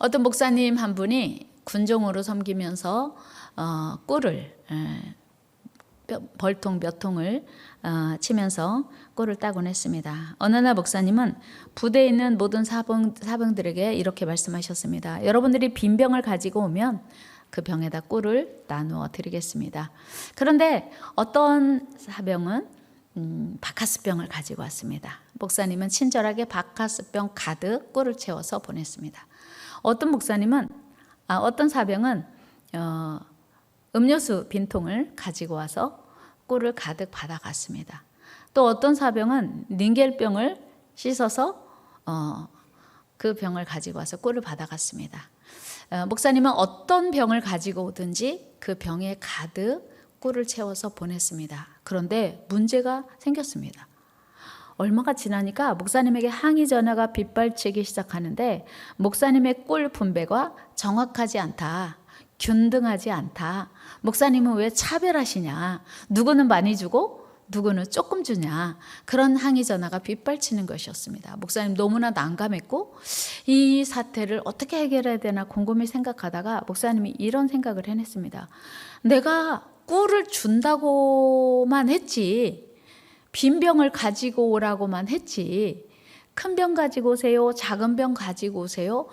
어떤 목사님 한 분이 군종으로 섬기면서 꿀을 벌통 몇 통을 치면서 꿀을 따곤 했습니다. 어느 날 목사님은 부대에 있는 모든 사병들에게 이렇게 말씀하셨습니다. 여러분들이 빈 병을 가지고 오면 그 병에다 꿀을 나누어 드리겠습니다. 그런데 어떤 사병은 바카스병을 가지고 왔습니다. 목사님은 친절하게 바카스병 가득 꿀을 채워서 보냈습니다. 어떤 사병은 음료수 빈통을 가지고 와서 꿀을 가득 받아갔습니다. 또 어떤 사병은 닌겔병을 씻어서 그 병을 가지고 와서 꿀을 받아갔습니다. 목사님은 어떤 병을 가지고 오든지 그 병에 가득 꿀을 채워서 보냈습니다. 그런데 문제가 생겼습니다. 얼마가 지나니까 목사님에게 항의 전화가 빗발치기 시작하는데 목사님의 꿀 분배가 정확하지 않다. 균등하지 않다. 목사님은 왜 차별하시냐. 누구는 많이 주고 누구는 조금 주냐. 그런 항의 전화가 빗발치는 것이었습니다. 목사님 너무나 난감했고 이 사태를 어떻게 해결해야 되나 곰곰이 생각하다가 목사님이 이런 생각을 해냈습니다. 내가 꿀을 준다고만 했지 빈 병을 가지고 오라고만 했지 큰 병 가지고 오세요, 작은 병 가지고 오세요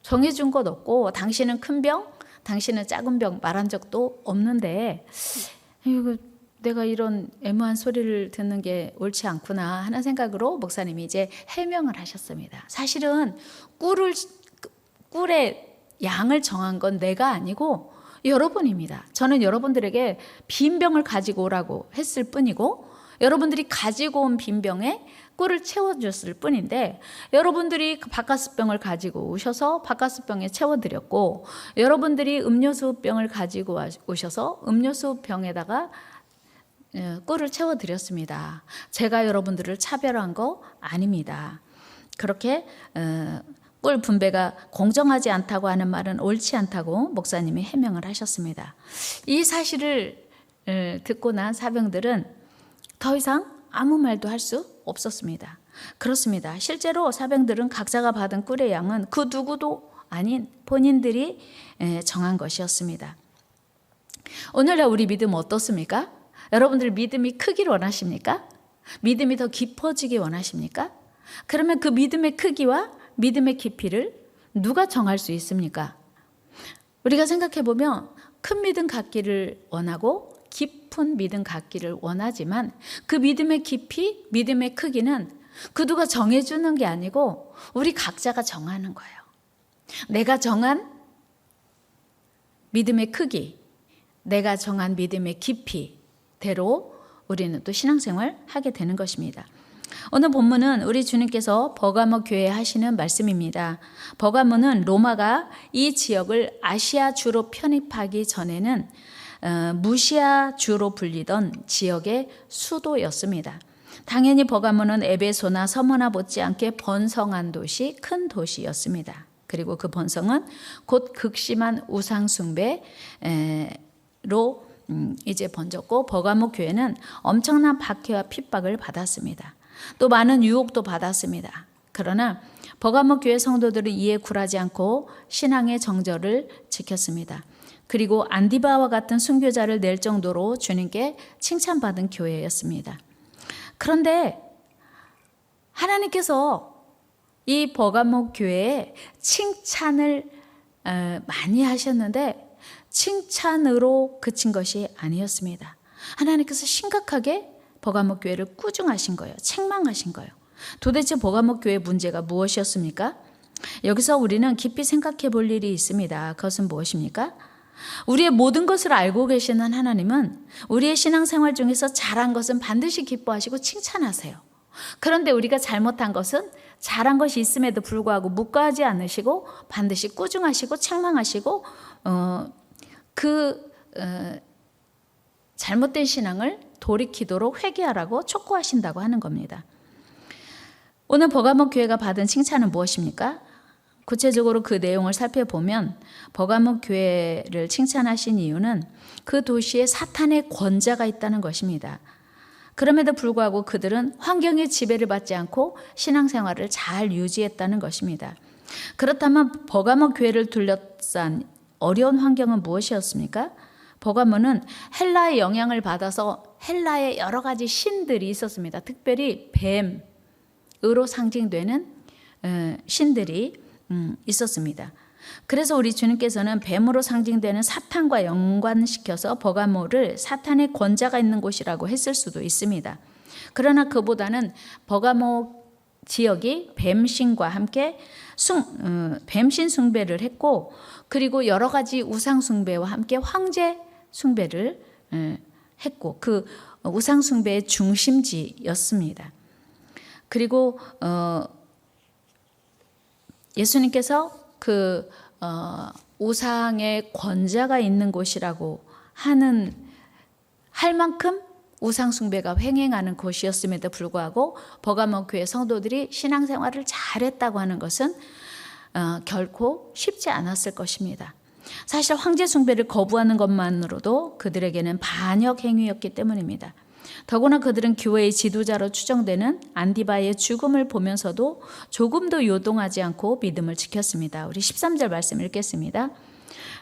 정해준 것 없고 당신은 큰 병, 당신은 작은 병 말한 적도 없는데 이거 내가 이런 애무한 소리를 듣는 게 옳지 않구나 하는 생각으로 목사님이 이제 해명을 하셨습니다. 사실은 꿀의 양을 정한 건 내가 아니고 여러분입니다. 저는 여러분들에게 빈 병을 가지고 오라고 했을 뿐이고 여러분들이 가지고 온 빈 병에 꿀을 채워줬을 뿐인데 여러분들이 바카스병을 가지고 오셔서 바카스병에 채워드렸고 여러분들이 음료수병을 가지고 오셔서 음료수병에다가 꿀을 채워드렸습니다. 제가 여러분들을 차별한 거 아닙니다. 그렇게 꿀 분배가 공정하지 않다고 하는 말은 옳지 않다고 목사님이 해명을 하셨습니다. 이 사실을 듣고 난 사병들은 더 이상 아무 말도 할 수 없었습니다. 그렇습니다. 실제로 사병들은 각자가 받은 꿀의 양은 그 누구도 아닌 본인들이 정한 것이었습니다. 오늘날 우리 믿음 어떻습니까? 여러분들 믿음이 크기를 원하십니까? 믿음이 더 깊어지기 원하십니까? 그러면 그 믿음의 크기와 믿음의 깊이를 누가 정할 수 있습니까? 우리가 생각해 보면 큰 믿음 갖기를 원하고 깊은 믿음 갖기를 원하지만 그 믿음의 깊이, 믿음의 크기는 그 누가 정해주는 게 아니고 우리 각자가 정하는 거예요. 내가 정한 믿음의 크기, 내가 정한 믿음의 깊이대로 우리는 또 신앙생활 하게 되는 것입니다. 오늘 본문은 우리 주님께서 버가모 교회에 하시는 말씀입니다. 버가모는 로마가 이 지역을 아시아 주로 편입하기 전에는 무시아 주로 불리던 지역의 수도였습니다. 당연히 버가모는 에베소나 서머나 못지않게 번성한 도시, 큰 도시였습니다. 그리고 그 번성은 곧 극심한 우상 숭배로 이제 번졌고 버가모 교회는 엄청난 박해와 핍박을 받았습니다. 또 많은 유혹도 받았습니다. 그러나 버가모 교회 성도들은 이에 굴하지 않고 신앙의 정절을 지켰습니다. 그리고 안디바와 같은 순교자를 낼 정도로 주님께 칭찬받은 교회였습니다. 그런데 하나님께서 이 버가모 교회에 칭찬을 많이 하셨는데 칭찬으로 그친 것이 아니었습니다. 하나님께서 심각하게 버가모 교회를 꾸중하신 거예요. 책망하신 거예요. 도대체 버가모 교회의 문제가 무엇이었습니까? 여기서 우리는 깊이 생각해 볼 일이 있습니다. 그것은 무엇입니까? 우리의 모든 것을 알고 계시는 하나님은 우리의 신앙생활 중에서 잘한 것은 반드시 기뻐하시고 칭찬하세요. 그런데 우리가 잘못한 것은 잘한 것이 있음에도 불구하고 묵과하지 않으시고 반드시 꾸중하시고 책망하시고 잘못된 신앙을 돌이키도록 회개하라고 촉구하신다고 하는 겁니다. 오늘 버가모 교회가 받은 칭찬은 무엇입니까? 구체적으로 그 내용을 살펴보면 버가모 교회를 칭찬하신 이유는 그 도시에 사탄의 권자가 있다는 것입니다. 그럼에도 불구하고 그들은 환경의 지배를 받지 않고 신앙생활을 잘 유지했다는 것입니다. 그렇다면 버가모 교회를 둘러싼 어려운 환경은 무엇이었습니까? 버가모는 헬라의 영향을 받아서 헬라의 여러 가지 신들이 있었습니다. 특별히 뱀으로 상징되는 신들이 있었습니다. 그래서 우리 주님께서는 뱀으로 상징되는 사탄과 연관시켜서 버가모를 사탄의 권자가 있는 곳이라고 했을 수도 있습니다. 그러나 그보다는 버가모 지역이 뱀신과 함께 뱀신 숭배를 했고, 그리고 여러 가지 우상 숭배와 함께 황제 숭배를 했고, 그 우상 숭배의 중심지였습니다. 그리고 예수님께서 그 우상의 권자가 있는 곳이라고 할 만큼 우상 숭배가 횡행하는 곳이었음에도 불구하고 버가모 교회 성도들이 신앙생활을 잘했다고 하는 것은 결코 쉽지 않았을 것입니다. 사실 황제 숭배를 거부하는 것만으로도 그들에게는 반역 행위였기 때문입니다. 더구나 그들은 교회의 지도자로 추정되는 안디바의 죽음을 보면서도 조금도 요동하지 않고 믿음을 지켰습니다. 우리 13절 말씀 읽겠습니다.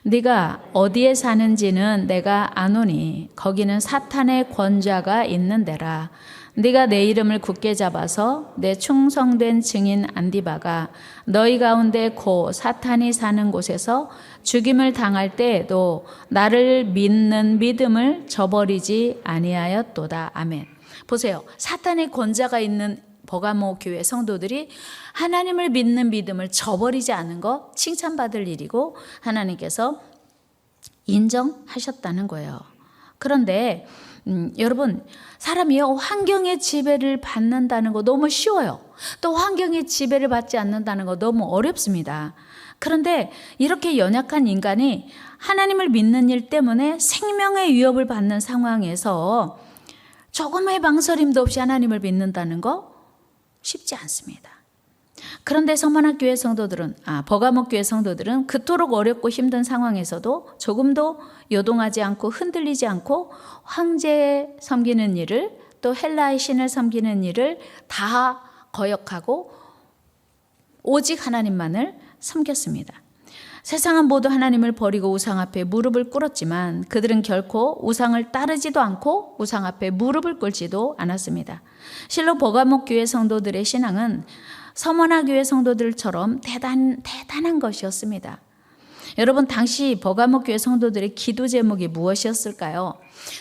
네가 어디에 사는지는 내가 아노니 거기는 사탄의 권자가 있는 데라. 네가 내 이름을 굳게 잡아서 내 충성된 증인 안디바가 너희 가운데 고 사탄이 사는 곳에서 죽임을 당할 때에도 나를 믿는 믿음을 저버리지 아니하였도다. 아멘. 보세요. 사탄의 권자가 있는 버가모 교회 성도들이 하나님을 믿는 믿음을 저버리지 않은 것 칭찬받을 일이고 하나님께서 인정하셨다는 거예요. 그런데 여러분, 사람이요 환경의 지배를 받는다는 거 너무 쉬워요. 또 환경의 지배를 받지 않는다는 거 너무 어렵습니다. 그런데 이렇게 연약한 인간이 하나님을 믿는 일 때문에 생명의 위협을 받는 상황에서 조금의 망설임도 없이 하나님을 믿는다는 거 쉽지 않습니다. 그런데 서머나 교회 성도들은, 버가모 교회 성도들은 그토록 어렵고 힘든 상황에서도 조금도 요동하지 않고 흔들리지 않고 황제 섬기는 일을, 또 헬라의 신을 섬기는 일을 다 거역하고 오직 하나님만을 섬겼습니다. 세상은 모두 하나님을 버리고 우상 앞에 무릎을 꿇었지만 그들은 결코 우상을 따르지도 않고 우상 앞에 무릎을 꿇지도 않았습니다. 실로 버가모 교회 성도들의 신앙은 서머나 교회 성도들처럼 대단한 것이었습니다. 여러분, 당시 버가모 교회 성도들의 기도 제목이 무엇이었을까요?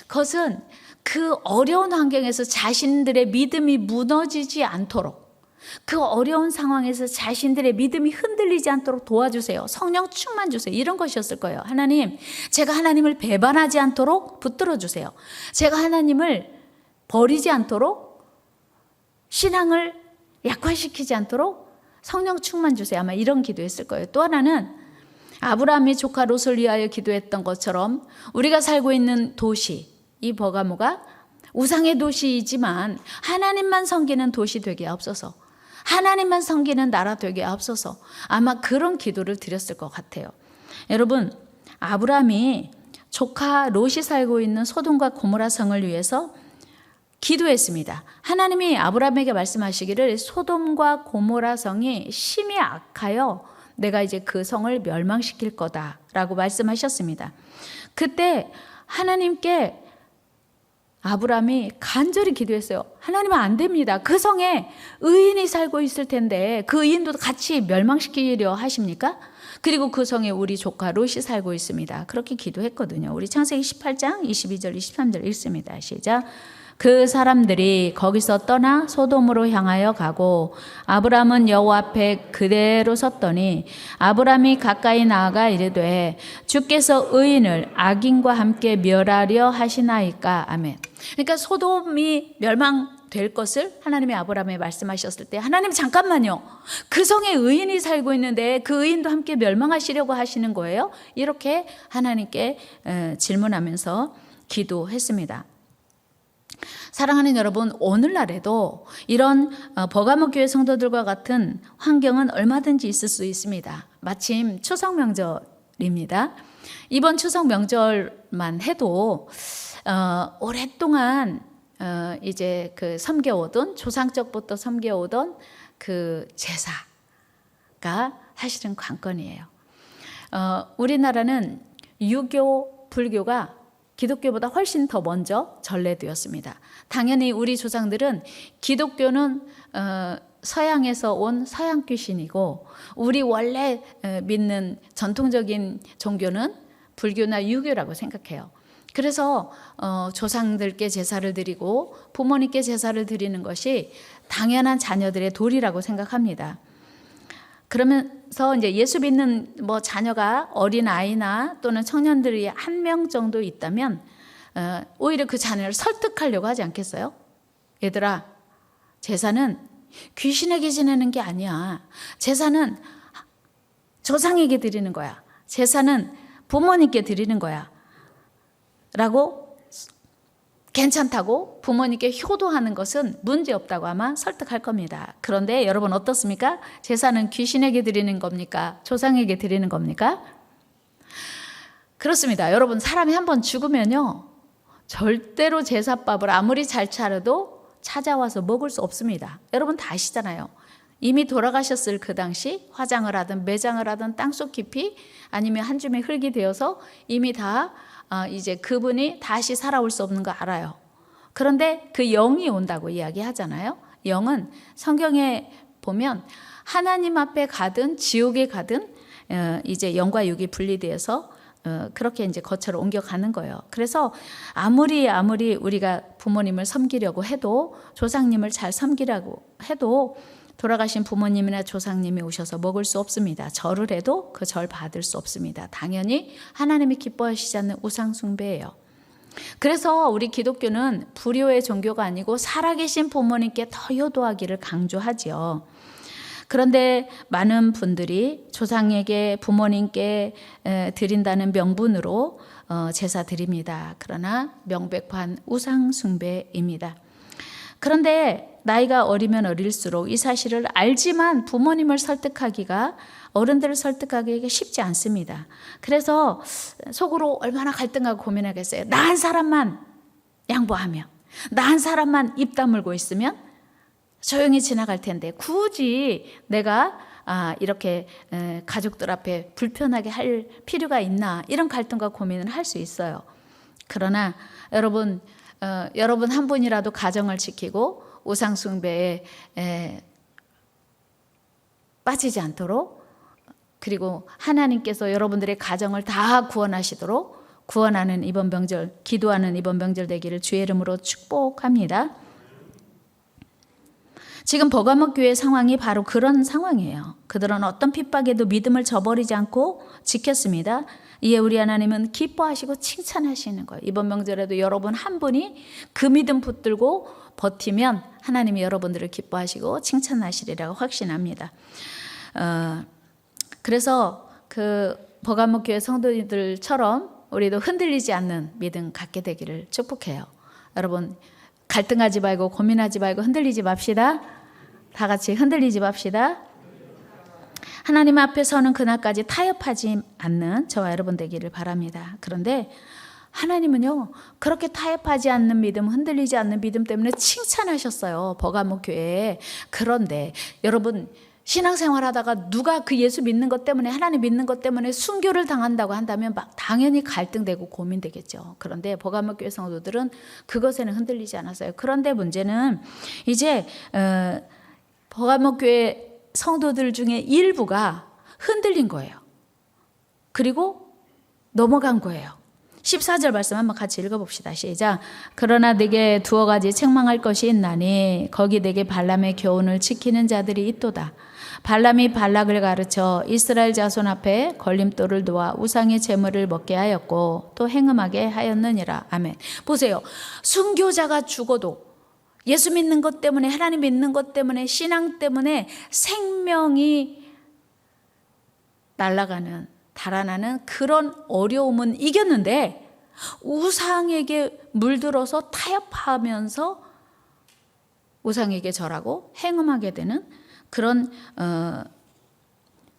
그것은 그 어려운 환경에서 자신들의 믿음이 무너지지 않도록, 그 어려운 상황에서 자신들의 믿음이 흔들리지 않도록 도와주세요. 성령 충만 주세요. 이런 것이었을 거예요. 하나님, 제가 하나님을 배반하지 않도록 붙들어 주세요. 제가 하나님을 버리지 않도록, 신앙을 약화시키지 않도록 성령 충만 주세요. 아마 이런 기도했을 거예요. 또 하나는 아브라함이 조카 롯을 위하여 기도했던 것처럼 우리가 살고 있는 도시, 이 버가모가 우상의 도시이지만 하나님만 섬기는 도시 되게 하옵소서, 하나님만 섬기는 나라 되게 하옵소서, 아마 그런 기도를 드렸을 것 같아요. 여러분, 아브라함이 조카 롯이 살고 있는 소돔과 고모라 성을 위해서 기도했습니다. 하나님이 아브라함에게 말씀하시기를 소돔과 고모라 성이 심히 악하여 내가 이제 그 성을 멸망시킬 거다라고 말씀하셨습니다. 그때 하나님께 아브라함이 간절히 기도했어요. 하나님은 안 됩니다. 그 성에 의인이 살고 있을 텐데 그 의인도 같이 멸망시키려 하십니까? 그리고 그 성에 우리 조카 롯이 살고 있습니다. 그렇게 기도했거든요. 우리 창세기 18장 22절 23절 읽습니다. 시작. 그 사람들이 거기서 떠나 소돔으로 향하여 가고 아브라함은 여호와 앞에 그대로 섰더니 아브라함이 가까이 나아가 이르되 주께서 의인을 악인과 함께 멸하려 하시나이까. 아멘. 그러니까 소돔이 멸망될 것을 하나님이 아브라함에 말씀하셨을 때 하나님 잠깐만요, 그 성에 의인이 살고 있는데 그 의인도 함께 멸망하시려고 하시는 거예요? 이렇게 하나님께 질문하면서 기도했습니다. 사랑하는 여러분, 오늘날에도 이런 버가모 교회 성도들과 같은 환경은 얼마든지 있을 수 있습니다. 마침 추석 명절입니다. 이번 추석 명절만 해도 오랫동안 이제 그 섬겨오던, 조상적부터 섬겨오던 그 제사가 사실은 관건이에요. 우리나라는 유교, 불교가 기독교보다 훨씬 더 먼저 전래되었습니다. 당연히 우리 조상들은 기독교는 서양에서 온 서양 귀신이고 우리 원래 믿는 전통적인 종교는 불교나 유교라고 생각해요. 그래서 조상들께 제사를 드리고 부모님께 제사를 드리는 것이 당연한 자녀들의 도리라고 생각합니다. 그러면서 이제 예수 믿는 자녀가 어린 아이나 또는 청년들이 한 명 정도 있다면 오히려 그 자녀를 설득하려고 하지 않겠어요? 얘들아, 제사는 귀신에게 지내는 게 아니야. 제사는 조상에게 드리는 거야. 제사는 부모님께 드리는 거야. 라고 괜찮다고 부모님께 효도하는 것은 문제없다고 아마 설득할 겁니다. 그런데 여러분 어떻습니까? 제사는 귀신에게 드리는 겁니까? 조상에게 드리는 겁니까? 그렇습니다. 여러분 사람이 한번 죽으면요 절대로 제사밥을 아무리 잘 차려도 찾아와서 먹을 수 없습니다. 여러분 다 아시잖아요. 이미 돌아가셨을 그 당시 화장을 하든 매장을 하든 땅속 깊이 아니면 한 줌의 흙이 되어서 이미 다 이제 그분이 다시 살아올 수 없는 거 알아요. 그런데 그 영이 온다고 이야기하잖아요. 영은 성경에 보면 하나님 앞에 가든 지옥에 가든 이제 영과 육이 분리되어서 그렇게 이제 거처로 옮겨가는 거예요. 그래서 아무리 우리가 부모님을 섬기려고 해도 조상님을 잘 섬기려고 해도 돌아가신 부모님이나 조상님이 오셔서 먹을 수 없습니다. 절을 해도 그 절 받을 수 없습니다. 당연히 하나님이 기뻐하시지 않는 우상 숭배예요. 그래서 우리 기독교는 불효의 종교가 아니고 살아계신 부모님께 더 효도하기를 강조하지요. 그런데 많은 분들이 조상에게 부모님께 드린다는 명분으로 제사 드립니다. 그러나 명백한 우상 숭배입니다. 그런데 나이가 어리면 어릴수록 이 사실을 알지만 부모님을 설득하기가 어른들을 설득하기가 쉽지 않습니다. 그래서 속으로 얼마나 갈등하고 고민하겠어요. 나 한 사람만 양보하며 나 한 사람만 입 다물고 있으면 조용히 지나갈 텐데 굳이 내가 이렇게 가족들 앞에 불편하게 할 필요가 있나 이런 갈등과 고민을 할 수 있어요. 그러나 여러분 한 분이라도 가정을 지키고 우상 숭배에 빠지지 않도록 그리고 하나님께서 여러분들의 가정을 다 구원하시도록 구원하는 이번 명절, 기도하는 이번 명절 되기를 주의 이름으로 축복합니다. 지금 버가모 교회 상황이 바로 그런 상황이에요. 그들은 어떤 핍박에도 믿음을 저버리지 않고 지켰습니다. 이에 우리 하나님은 기뻐하시고 칭찬하시는 거예요. 이번 명절에도 여러분 한 분이 그 믿음 붙들고 버티면 하나님이 여러분들을 기뻐하시고 칭찬하시리라고 확신합니다. 그래서 그 버가모 교회 성도들처럼 우리도 흔들리지 않는 믿음 갖게 되기를 축복해요. 여러분 갈등하지 말고 고민하지 말고 흔들리지 맙시다. 다 같이 흔들리지 맙시다. 하나님 앞에 서는 그날까지 타협하지 않는 저와 여러분 되기를 바랍니다. 그런데 하나님은요 그렇게 타협하지 않는 믿음, 흔들리지 않는 믿음 때문에 칭찬하셨어요. 버가모 교회에. 그런데 여러분 신앙생활 하다가 누가 그 예수 믿는 것 때문에 하나님 믿는 것 때문에 순교를 당한다고 한다면 막 당연히 갈등되고 고민되겠죠. 그런데 버가모 교회 성도들은 그것에는 흔들리지 않았어요. 그런데 문제는 이제 버가모 교회 성도들 중에 일부가 흔들린 거예요. 그리고 넘어간 거예요. 14절 말씀 한번 같이 읽어봅시다. 시작. 그러나 네게 두어 가지 책망할 것이 있나니 거기 네게 발람의 교훈을 지키는 자들이 있도다. 발람이 발락을 가르쳐 이스라엘 자손 앞에 걸림돌을 놓아 우상의 제물을 먹게 하였고 또 행음하게 하였느니라. 아멘. 보세요. 순교자가 죽어도 예수 믿는 것 때문에 하나님 믿는 것 때문에 신앙 때문에 생명이 날아가는 달아나는 그런 어려움은 이겼는데 우상에게 물들어서 타협하면서 우상에게 절하고 행음하게 되는 그런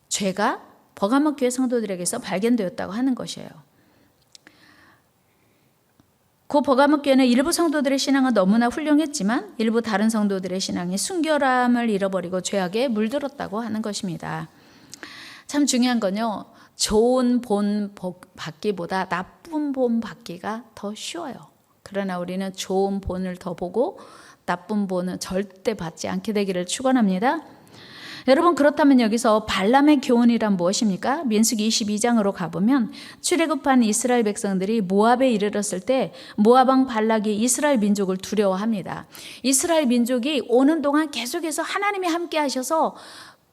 죄가 버가모 교회 성도들에게서 발견되었다고 하는 것이에요. 그 버가모 교회는 일부 성도들의 신앙은 너무나 훌륭했지만 일부 다른 성도들의 신앙이 순결함을 잃어버리고 죄악에 물들었다고 하는 것입니다. 참 중요한 건요, 좋은 본 받기보다 나쁜 본 받기가 더 쉬워요. 그러나 우리는 좋은 본을 더 보고 나쁜 본은 절대 받지 않게 되기를 축원합니다. 여러분, 그렇다면 여기서 발람의 교훈이란 무엇입니까? 민수기 22장으로 가보면 출애굽한 이스라엘 백성들이 모압에 이르렀을 때 모압 왕 발락이 이스라엘 민족을 두려워합니다. 이스라엘 민족이 오는 동안 계속해서 하나님이 함께 하셔서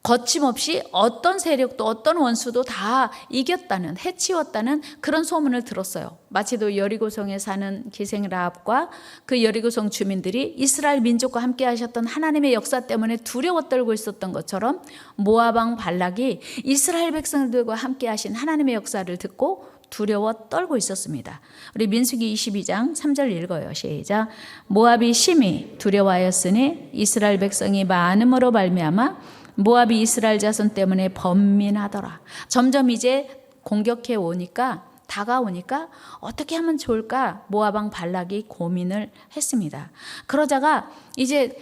거침없이 어떤 세력도 어떤 원수도 다 이겼다는, 해치웠다는 그런 소문을 들었어요. 마치도 여리고성에 사는 기생 라합과 그 여리고성 주민들이 이스라엘 민족과 함께 하셨던 하나님의 역사 때문에 두려워 떨고 있었던 것처럼 모압 왕 발락이 이스라엘 백성들과 함께 하신 하나님의 역사를 듣고 두려워 떨고 있었습니다. 우리 민수기 22장 3절 읽어요. 시작. 모압이 심히 두려워하였으니 이스라엘 백성이 많음으로 말미암아 모압이 이스라엘 자손 때문에 번민하더라. 점점 이제 공격해 오니까, 다가오니까 어떻게 하면 좋을까? 모압 왕 발락이 고민을 했습니다. 그러다가 이제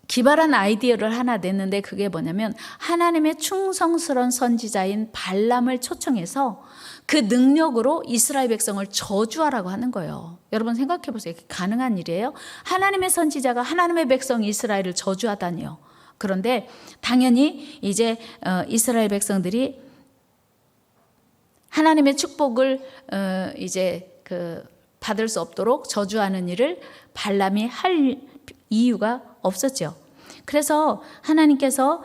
기발한 아이디어를 하나 냈는데, 그게 뭐냐면 하나님의 충성스러운 선지자인 발람을 초청해서 그 능력으로 이스라엘 백성을 저주하라고 하는 거예요. 여러분 생각해 보세요. 가능한 일이에요? 하나님의 선지자가 하나님의 백성 이스라엘을 저주하다니요. 그런데 당연히 이제 이스라엘 백성들이 하나님의 축복을 이제 받을 수 없도록 저주하는 일을 발람이 할 이유가 없었죠. 그래서 하나님께서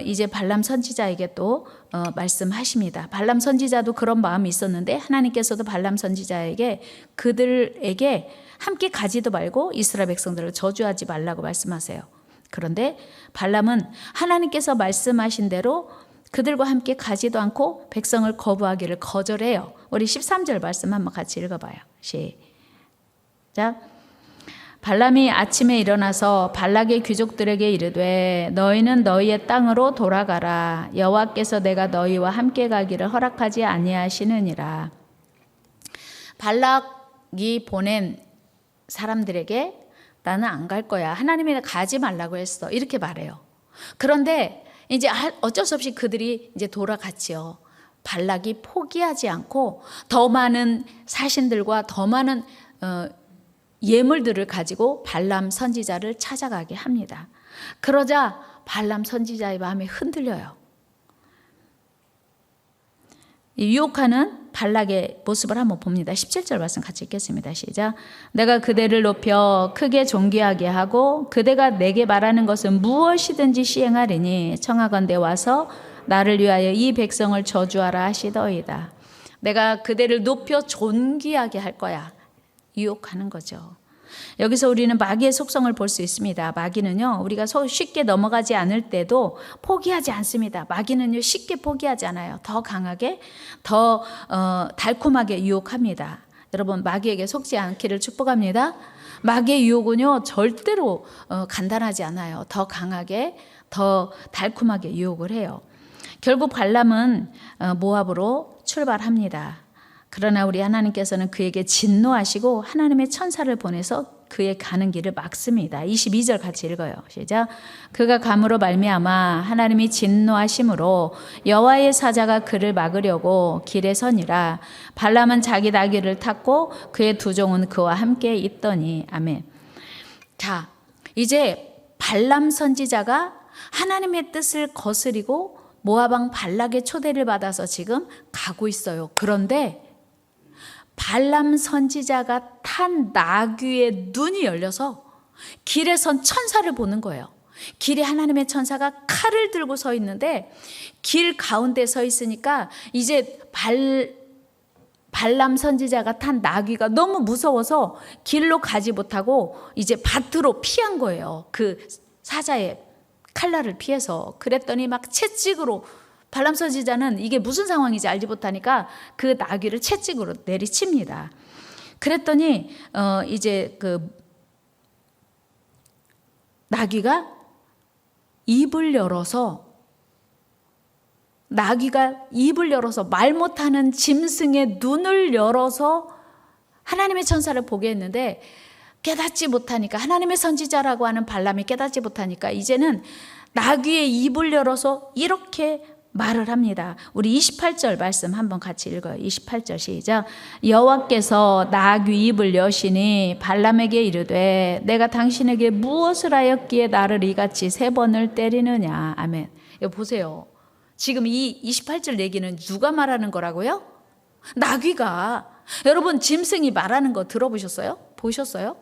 이제 발람 선지자에게 또 말씀하십니다. 발람 선지자도 그런 마음이 있었는데 하나님께서도 발람 선지자에게 그들에게 함께 가지도 말고 이스라엘 백성들을 저주하지 말라고 말씀하세요. 그런데 발람은 하나님께서 말씀하신 대로 그들과 함께 가지도 않고 백성을 거부하기를 거절해요. 우리 13절 말씀 한번 같이 읽어봐요. 시작. 발람이 아침에 일어나서 발락의 귀족들에게 이르되 너희는 너희의 땅으로 돌아가라. 여호와께서 내가 너희와 함께 가기를 허락하지 아니하시느니라. 발락이 보낸 사람들에게 나는 안 갈 거야. 하나님이 가지 말라고 했어. 이렇게 말해요. 그런데 이제 어쩔 수 없이 그들이 이제 돌아갔지요. 발락이 포기하지 않고 더 많은 사신들과 더 많은 예물들을 가지고 발람 선지자를 찾아가게 합니다. 그러자 발람 선지자의 마음이 흔들려요. 유혹하는 발락의 모습을 한번 봅니다. 17절 말씀 같이 읽겠습니다. 시작. 내가 그대를 높여 크게 존귀하게 하고 그대가 내게 말하는 것은 무엇이든지 시행하리니 청하건대 와서 나를 위하여 이 백성을 저주하라 하시더이다. 내가 그대를 높여 존귀하게 할 거야. 유혹하는 거죠. 여기서 우리는 마귀의 속성을 볼 수 있습니다. 마귀는요, 우리가 쉽게 넘어가지 않을 때도 포기하지 않습니다. 마귀는요, 쉽게 포기하지 않아요. 더 강하게, 더 달콤하게 유혹합니다. 여러분, 마귀에게 속지 않기를 축복합니다. 마귀의 유혹은요, 절대로 간단하지 않아요. 더 강하게, 더 달콤하게 유혹을 해요. 결국 발람은 모압으로 출발합니다. 그러나 우리 하나님께서는 그에게 진노하시고 하나님의 천사를 보내서 그의 가는 길을 막습니다. 22절 같이 읽어요. 시작. 그가 감으로 말미암아 하나님이 진노하심으로 여호와의 사자가 그를 막으려고 길에 서니라. 발람은 자기 나귀를 탔고 그의 두 종은 그와 함께 있더니. 아멘. 자, 이제 발람 선지자가 하나님의 뜻을 거스리고 모압 왕 발락의 초대를 받아서 지금 가고 있어요. 그런데 발람 선지자가 탄 나귀의 눈이 열려서 길에 선 천사를 보는 거예요. 길에 하나님의 천사가 칼을 들고 서 있는데 길 가운데 서 있으니까 이제 발람 선지자가 탄 나귀가 너무 무서워서 길로 가지 못하고 이제 밭으로 피한 거예요. 그 사자의 칼날을 피해서. 그랬더니 막 채찍으로 발람 선지자는 이게 무슨 상황인지 알지 못하니까 그 나귀를 채찍으로 내리칩니다. 그랬더니 이제 그 나귀가 입을 열어서 말 못하는 짐승의 눈을 열어서 하나님의 천사를 보게 했는데 깨닫지 못하니까, 하나님의 선지자라고 하는 발람이 깨닫지 못하니까 이제는 나귀의 입을 열어서 이렇게 말을 합니다. 우리 28절 말씀 한번 같이 읽어요. 28절 시작. 여호와께서 나귀 입을 여시니 발람에게 이르되 내가 당신에게 무엇을 하였기에 나를 이같이 3번을 때리느냐. 아멘. 여기 보세요. 지금 이 28절 얘기는 누가 말하는 거라고요? 나귀가. 여러분 짐승이 말하는 거 들어보셨어요? 보셨어요?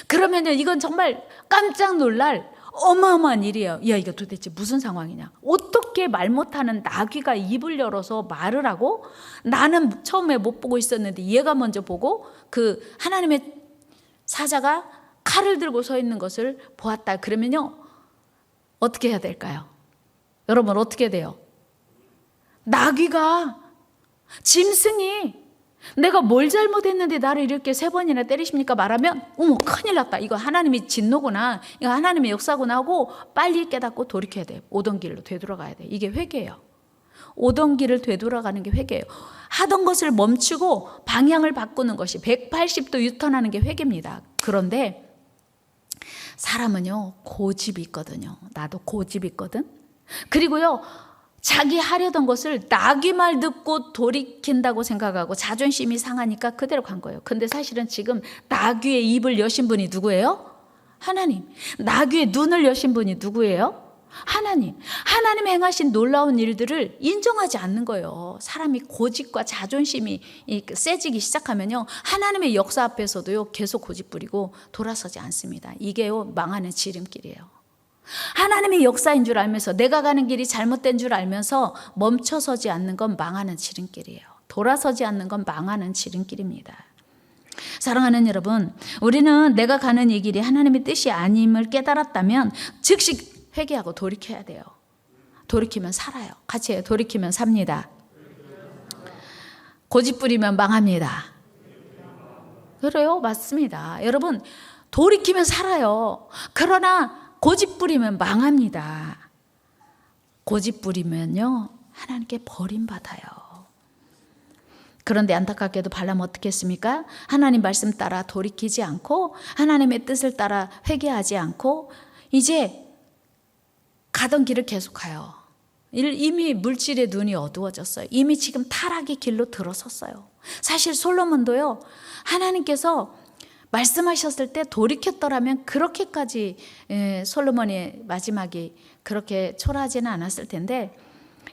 그러면요, 이건 정말 깜짝 놀랄 어마어마한 일이에요. 야, 이거 도대체 무슨 상황이냐? 어떻게 말 못하는 나귀가 입을 열어서 말을 하고, 나는 처음에 못 보고 있었는데 얘가 먼저 보고 그 하나님의 사자가 칼을 들고 서 있는 것을 보았다. 그러면요, 어떻게 해야 될까요? 여러분, 어떻게 돼요? 나귀가, 짐승이 내가 뭘 잘못했는데 나를 이렇게 3번이나 때리십니까? 말하면 어머, 큰일 났다. 이거 하나님의 진노구나. 이거 하나님의 역사구나 하고 빨리 깨닫고 돌이켜야 돼요. 오던 길로 되돌아가야 돼요. 이게 회개예요. 오던 길을 되돌아가는 게 회개예요. 하던 것을 멈추고 방향을 바꾸는 것이 180도 유턴하는 게 회개입니다. 그런데 사람은요, 고집이 있거든요. 나도 고집이 있거든. 그리고요, 자기 하려던 것을 나귀 말 듣고 돌이킨다고 생각하고 자존심이 상하니까 그대로 간 거예요. 근데 사실은 지금 나귀의 입을 여신 분이 누구예요? 하나님. 나귀의 눈을 여신 분이 누구예요? 하나님. 하나님 행하신 놀라운 일들을 인정하지 않는 거예요. 사람이 고집과 자존심이 세지기 시작하면요, 하나님의 역사 앞에서도요, 계속 고집 부리고 돌아서지 않습니다. 이게요, 망하는 지름길이에요. 하나님의 역사인 줄 알면서, 내가 가는 길이 잘못된 줄 알면서 멈춰서지 않는 건 망하는 지름길이에요. 돌아서지 않는 건 망하는 지름길입니다. 사랑하는 여러분, 우리는 내가 가는 이 길이 하나님의 뜻이 아님을 깨달았다면 즉시 회개하고 돌이켜야 돼요. 돌이키면 살아요. 같이 해요. 돌이키면 삽니다. 고집 부리면 망합니다. 그래요, 맞습니다. 여러분, 돌이키면 살아요. 그러나 고집 부리면 망합니다. 고집 부리면요, 하나님께 버림받아요. 그런데 안타깝게도 발람은 어떻게 했습니까? 하나님 말씀 따라 돌이키지 않고, 하나님의 뜻을 따라 회개하지 않고, 이제 가던 길을 계속 가요. 이미 물질의 눈이 어두워졌어요. 이미 지금 타락의 길로 들어섰어요. 사실 솔로몬도요, 하나님께서 말씀하셨을 때 돌이켰더라면 그렇게까지 솔로몬의 마지막이 그렇게 초라하지는 않았을 텐데,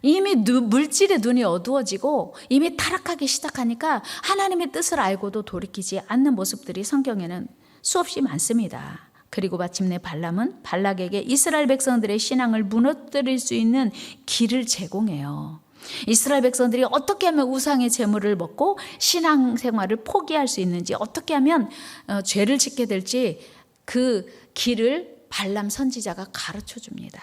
이미 물질의 눈이 어두워지고 이미 타락하기 시작하니까 하나님의 뜻을 알고도 돌이키지 않는 모습들이 성경에는 수없이 많습니다. 그리고 마침내 발람은 발락에게 이스라엘 백성들의 신앙을 무너뜨릴 수 있는 길을 제공해요. 이스라엘 백성들이 어떻게 하면 우상의 제물을 먹고 신앙생활을 포기할 수 있는지, 어떻게 하면 죄를 짓게 될지 그 길을 발람 선지자가 가르쳐 줍니다.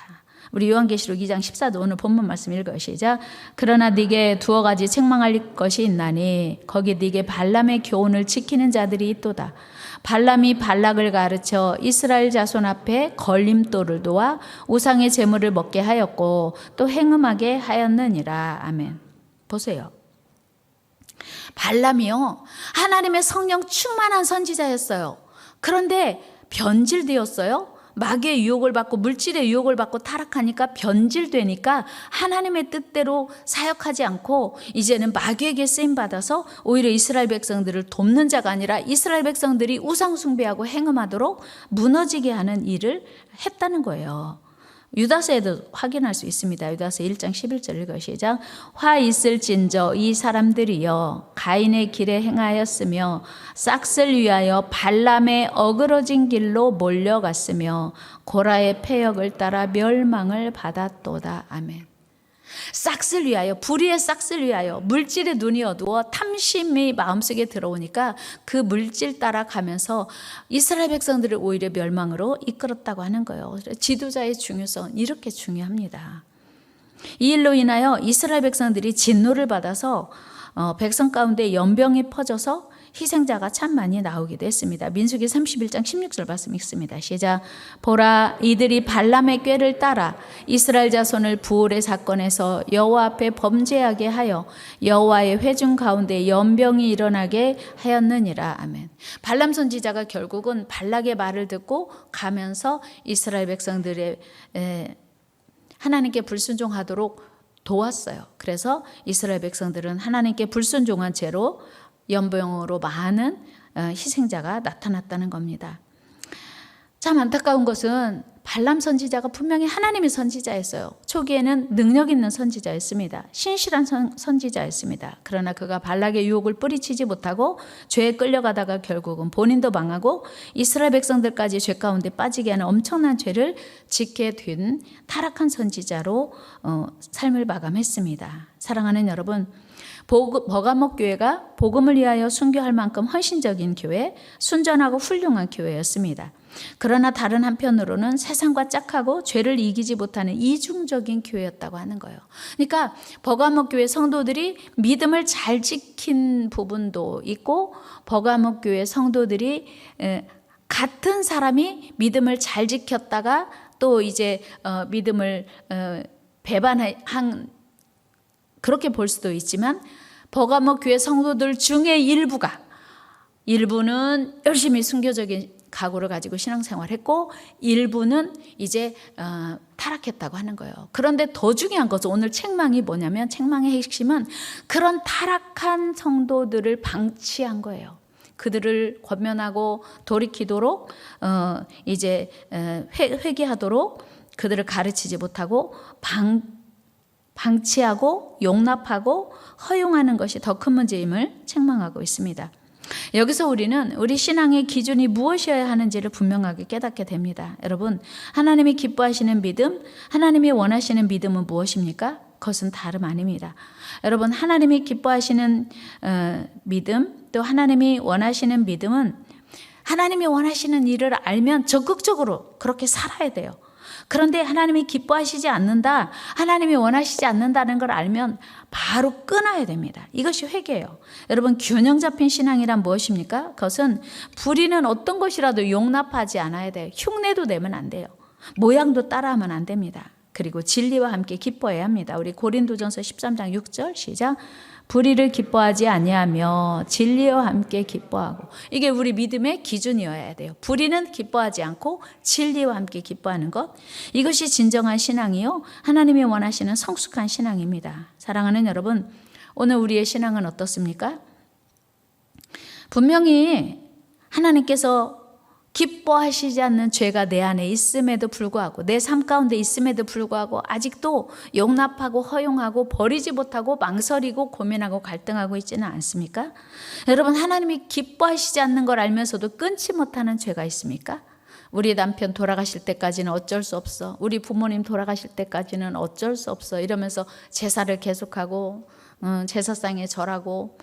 우리 요한계시록 2장 14절 오늘 본문 말씀 읽어요. 시작. 그러나 네게 2가지 책망할 것이 있나니 거기 네게 발람의 교훈을 지키는 자들이 있도다. 발람이 발락을 가르쳐 이스라엘 자손 앞에 걸림돌을 놓아 우상의 제물을 먹게 하였고 또 행음하게 하였느니라. 아멘. 보세요. 발람이요, 하나님의 성령 충만한 선지자였어요. 그런데 변질되었어요. 마귀의 유혹을 받고 물질의 유혹을 받고 타락하니까 변질되니까 하나님의 뜻대로 사역하지 않고 이제는 마귀에게 쓰임받아서 오히려 이스라엘 백성들을 돕는 자가 아니라 이스라엘 백성들이 우상 숭배하고 행음하도록 무너지게 하는 일을 했다는 거예요. 유다서에도 확인할 수 있습니다. 유다서 1장 11절 읽어요. 시작. 화 있을진저 이 사람들이여 가인의 길에 행하였으며 싹을 위하여 발람의 어그러진 길로 몰려갔으며 고라의 패역을 따라 멸망을 받았도다. 아멘. 싹을 위하여, 불의의 싹을 위하여, 물질의 눈이 어두워 탐심이 마음속에 들어오니까 그 물질 따라가면서 이스라엘 백성들을 오히려 멸망으로 이끌었다고 하는 거예요. 지도자의 중요성은 이렇게 중요합니다. 이 일로 인하여 이스라엘 백성들이 진노를 받아서 백성 가운데 연병이 퍼져서 희생자가 참 많이 나오기도 했습니다. 민수기 31장 16절 말씀 읽습니다. 시작. 보라, 이들이 발람의 꾀를 따라 이스라엘 자손을 부올의 사건에서 여호와 앞에 범죄하게 하여 여호와의 회중 가운데 연병이 일어나게 하였느니라. 아멘. 발람 선지자가 결국은 발락의 말을 듣고 가면서 이스라엘 백성들의 하나님께 불순종하도록 도왔어요. 그래서 이스라엘 백성들은 하나님께 불순종한 채로 연병으로 많은 희생자가 나타났다는 겁니다. 참 안타까운 것은 발람 선지자가 분명히 하나님의 선지자였어요. 초기에는 능력 있는 선지자였습니다. 신실한 선지자였습니다. 그러나 그가 발락의 유혹을 뿌리치지 못하고 죄에 끌려가다가 결국은 본인도 망하고 이스라엘 백성들까지 죄 가운데 빠지게 하는 엄청난 죄를 짓게 된 타락한 선지자로 삶을 마감했습니다. 사랑하는 여러분, 버가목 교회가 복음을 위하여 순교할 만큼 헌신적인 교회, 순전하고 훌륭한 교회였습니다. 그러나 다른 한편으로는 세상과 짝하고 죄를 이기지 못하는 이중적인 교회였다고 하는 거예요. 그러니까 버가목 교회 성도들이 믿음을 잘 지킨 부분도 있고, 버가목 교회 성도들이 같은 사람이 믿음을 잘 지켰다가 또 이제 믿음을 배반한, 그렇게 볼 수도 있지만, 버가목 교회 성도들 중에 일부는 열심히 순교적인 각오를 가지고 신앙생활했고, 일부는 이제 타락했다고 하는 거예요. 그런데 더 중요한 것은, 오늘 책망이 뭐냐면, 책망의 핵심은 그런 타락한 성도들을 방치한 거예요. 그들을 권면하고 돌이키도록 이제 회개하도록 그들을 가르치지 못하고 방치하고 용납하고 허용하는 것이 더 큰 문제임을 책망하고 있습니다. 여기서 우리는 우리 신앙의 기준이 무엇이어야 하는지를 분명하게 깨닫게 됩니다. 여러분, 하나님이 기뻐하시는 믿음, 하나님이 원하시는 믿음은 무엇입니까? 그것은 다름 아닙니다. 여러분, 하나님이 기뻐하시는 믿음, 또 하나님이 원하시는 믿음은, 하나님이 원하시는 일을 알면 적극적으로 그렇게 살아야 돼요. 그런데 하나님이 기뻐하시지 않는다, 하나님이 원하시지 않는다는 걸 알면 바로 끊어야 됩니다. 이것이 회개예요. 여러분, 균형 잡힌 신앙이란 무엇입니까? 그것은 불의는 어떤 것이라도 용납하지 않아야 돼요. 흉내도 내면 안 돼요. 모양도 따라하면 안 됩니다. 그리고 진리와 함께 기뻐해야 합니다. 우리 고린도전서 13장 6절 시작. 불의를 기뻐하지 아니하며 진리와 함께 기뻐하고. 이게 우리 믿음의 기준이어야 돼요. 불의는 기뻐하지 않고 진리와 함께 기뻐하는 것. 이것이 진정한 신앙이요, 하나님이 원하시는 성숙한 신앙입니다. 사랑하는 여러분, 오늘 우리의 신앙은 어떻습니까? 분명히 하나님께서 기뻐하시지 않는 죄가 내 안에 있음에도 불구하고, 내 삶 가운데 있음에도 불구하고 아직도 용납하고 허용하고 버리지 못하고 망설이고 고민하고 갈등하고 있지는 않습니까? 여러분, 하나님이 기뻐하시지 않는 걸 알면서도 끊지 못하는 죄가 있습니까? 우리 남편 돌아가실 때까지는 어쩔 수 없어, 우리 부모님 돌아가실 때까지는 어쩔 수 없어 이러면서 제사를 계속하고 제사상에 절하고,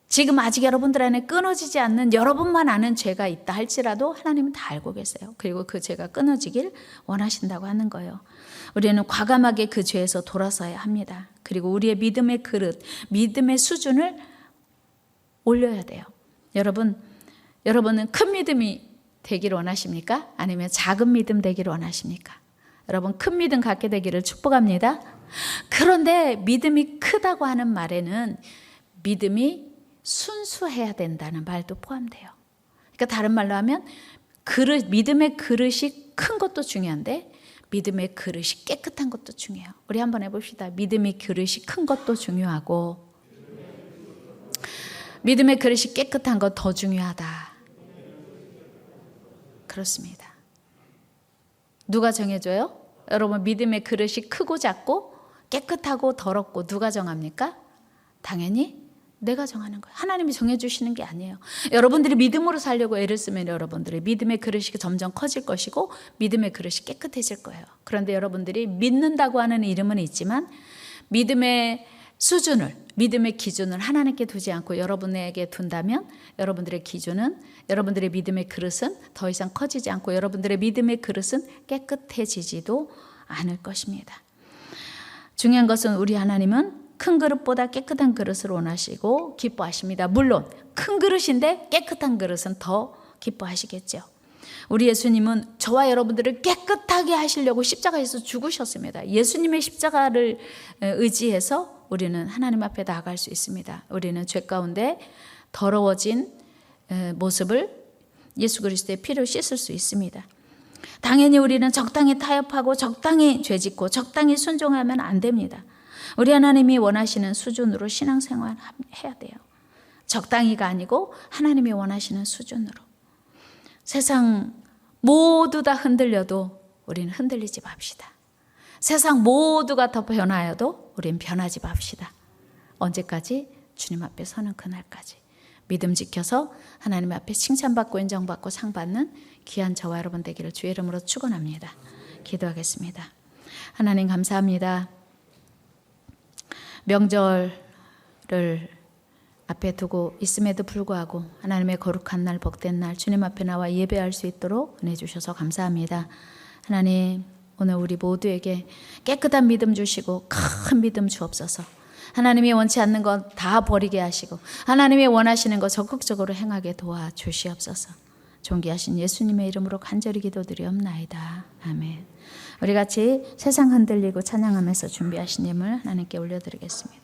지금 아직 여러분들 안에 끊어지지 않는 여러분만 아는 죄가 있다 할지라도 하나님은 다 알고 계세요. 그리고 그 죄가 끊어지길 원하신다고 하는 거예요. 우리는 과감하게 그 죄에서 돌아서야 합니다. 그리고 우리의 믿음의 그릇, 믿음의 수준을 올려야 돼요. 여러분은 큰 믿음이 되기를 원하십니까? 아니면 작은 믿음 되기를 원하십니까? 여러분, 큰 믿음 갖게 되기를 축복합니다. 그런데 믿음이 크다고 하는 말에는 믿음이 순수해야 된다는 말도 포함돼요. 그러니까 다른 말로 하면 믿음의 그릇이 큰 것도 중요한데 믿음의 그릇이 깨끗한 것도 중요해요. 우리 한번 해봅시다. 믿음의 그릇이 큰 것도 중요하고 믿음의 그릇이 깨끗한 것 더 중요하다. 그렇습니다. 누가 정해줘요? 여러분, 믿음의 그릇이 크고 작고 깨끗하고 더럽고 누가 정합니까? 당연히 내가 정하는 거예요. 하나님이 정해주시는 게 아니에요. 여러분들이 믿음으로 살려고 애를 쓰면 여러분들의 믿음의 그릇이 점점 커질 것이고 믿음의 그릇이 깨끗해질 거예요. 그런데 여러분들이 믿는다고 하는 이름은 있지만 믿음의 수준을, 믿음의 기준을 하나님께 두지 않고 여러분에게 둔다면 여러분들의 기준은, 여러분들의 믿음의 그릇은 더 이상 커지지 않고 여러분들의 믿음의 그릇은 깨끗해지지도 않을 것입니다. 중요한 것은 우리 하나님은 큰 그릇보다 깨끗한 그릇을 원하시고 기뻐하십니다. 물론 큰 그릇인데 깨끗한 그릇은 더 기뻐하시겠죠. 우리 예수님은 저와 여러분들을 깨끗하게 하시려고 십자가에서 죽으셨습니다. 예수님의 십자가를 의지해서 우리는 하나님 앞에 나아갈 수 있습니다. 우리는 죄 가운데 더러워진 모습을 예수 그리스도의 피로 씻을 수 있습니다. 당연히 우리는 적당히 타협하고 적당히 죄짓고 적당히 순종하면 안 됩니다. 우리 하나님이 원하시는 수준으로 신앙생활 해야 돼요. 적당히가 아니고 하나님이 원하시는 수준으로. 세상 모두 다 흔들려도 우리는 흔들리지 맙시다. 세상 모두가 더 변하여도 우리는 변하지 맙시다. 언제까지? 주님 앞에 서는 그날까지. 믿음 지켜서 하나님 앞에 칭찬받고 인정받고 상받는 귀한 저와 여러분 되기를 주의 이름으로 축원합니다. 기도하겠습니다. 하나님 감사합니다. 명절을 앞에 두고 있음에도 불구하고 하나님의 거룩한 날, 복된 날 주님 앞에 나와 예배할 수 있도록 은혜 주셔서 감사합니다. 하나님, 오늘 우리 모두에게 깨끗한 믿음 주시고 큰 믿음 주옵소서. 하나님이 원치 않는 것 다 버리게 하시고 하나님이 원하시는 것 적극적으로 행하게 도와주시옵소서. 존귀하신 예수님의 이름으로 간절히 기도드리옵나이다. 아멘. 우리 같이 세상 흔들리고 찬양하면서 준비하신 예물 하나님께 올려드리겠습니다.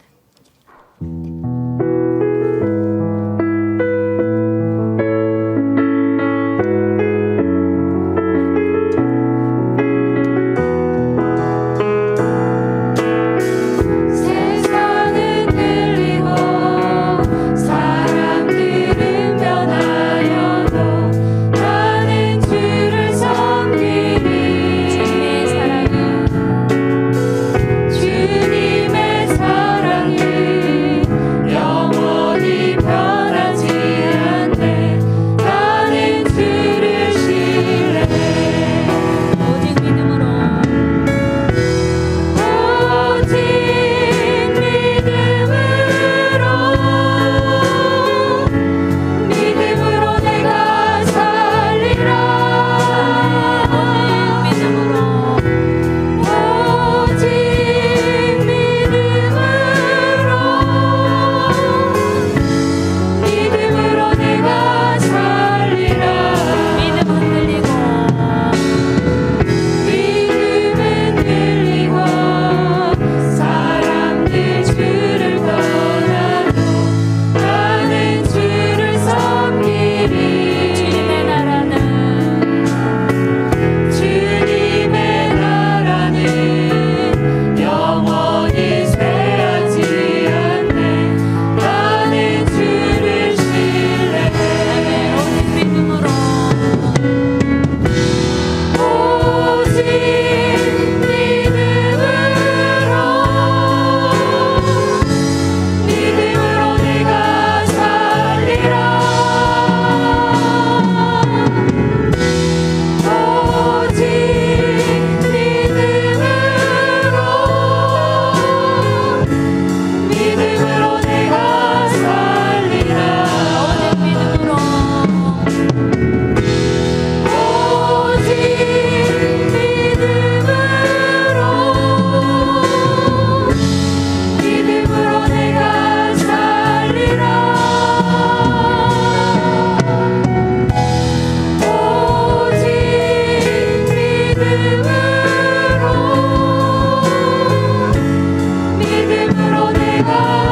믿음으로 내가